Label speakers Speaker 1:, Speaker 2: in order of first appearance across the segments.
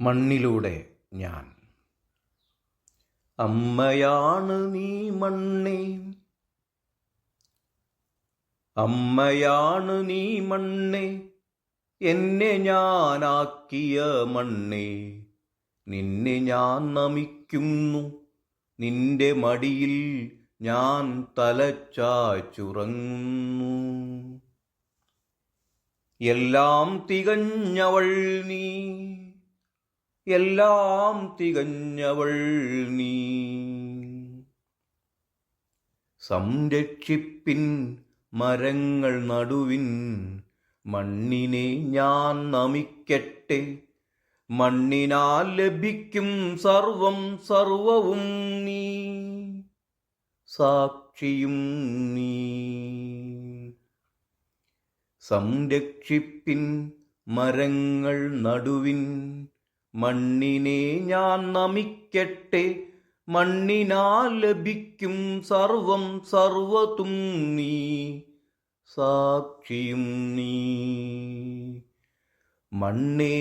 Speaker 1: മണ്ണിലൂടെ ഞാൻ. അമ്മയാണ് നീ മണ്ണേ, അമ്മയാണ് നീ മണ്ണേ, എന്നെ ഞാനാക്കിയ മണ്ണേ. നിന്നെ ഞാൻ നമിക്കുന്നു, നിന്റെ മടിയിൽ ഞാൻ തലചായ്ച്ചുറങ്ങുന്നു. എല്ലാം തികഞ്ഞവൾ നീ, എല്ലാം തികഞ്ഞവൾ നീ. സംരക്ഷിപ്പിൻ മരങ്ങൾ നടുവിൻ, മണ്ണിനെ ഞാൻ നമിക്കട്ടെ. മണ്ണിനാൽ ലഭിക്കും സർവം സർവവും നീ, സാക്ഷിയും നീ. സംരക്ഷിപ്പിൻ മരങ്ങൾ നടുവിൻ, മണ്ണിനെ ഞാൻ നമിക്കട്ടെ. മണ്ണിനാൽ ലഭിക്കും സർവം സർവതും നീ, സാക്ഷിയും നീ. മണ്ണേ,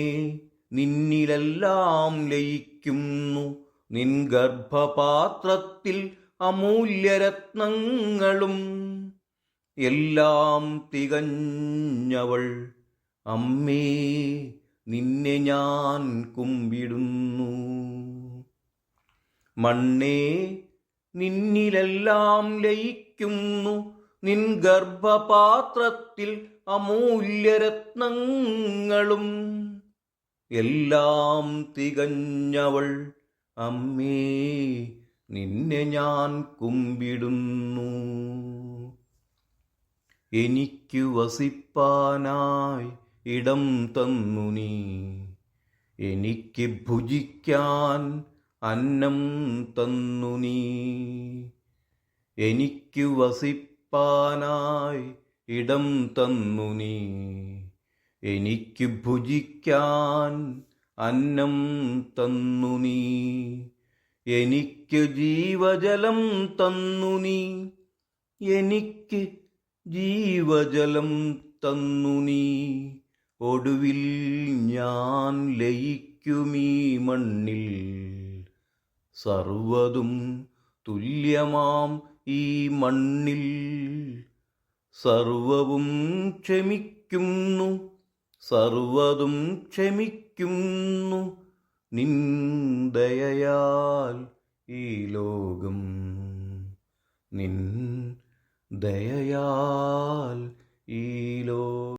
Speaker 1: നിന്നിലെല്ലാം ലയിക്കുന്നു, നിൻ ഗർഭപാത്രത്തിൽ അമൂല്യരത്നങ്ങളും. എല്ലാം തികഞ്ഞവൾ അമ്മേ, നിന്നെ ഞാൻ കുമ്പിടുന്നു. മണ്ണേ, നിന്നിലെല്ലാം ലയിക്കുന്നു, നിൻ ഗർഭപാത്രത്തിൽ അമൂല്യരത്നങ്ങളും. എല്ലാം തികഞ്ഞവൾ അമ്മേ, നിന്നെ ഞാൻ കുമ്പിടുന്നു. എനിക്കു വസിപ്പാനായി ഇടം തന്നു നീ, എനിക്ക് ഭുജിക്കാൻ അന്നം തന്നു നീ. എനിക്കു വസിപ്പാനായി ഇടം തന്നു നീ, എനിക്ക് ഭുജിക്കാൻ അന്നം തന്നു നീ. എനിക്ക് ജീവജലം തന്നു നീ, എനിക്ക് ജീവജലം തന്നു നീ. ഒടുവിൽ ഞാൻ ലയിക്കുമീ മണ്ണിൽ, സർവതും തുല്യമാം ഈ മണ്ണിൽ. സർവവും ക്ഷമിക്കുന്നു, സർവതും ക്ഷമിക്കുന്നു, നിൻ ദയയാൽ ഈ ലോകം. നിൻ ദയയാൽ ഈ ലോകം.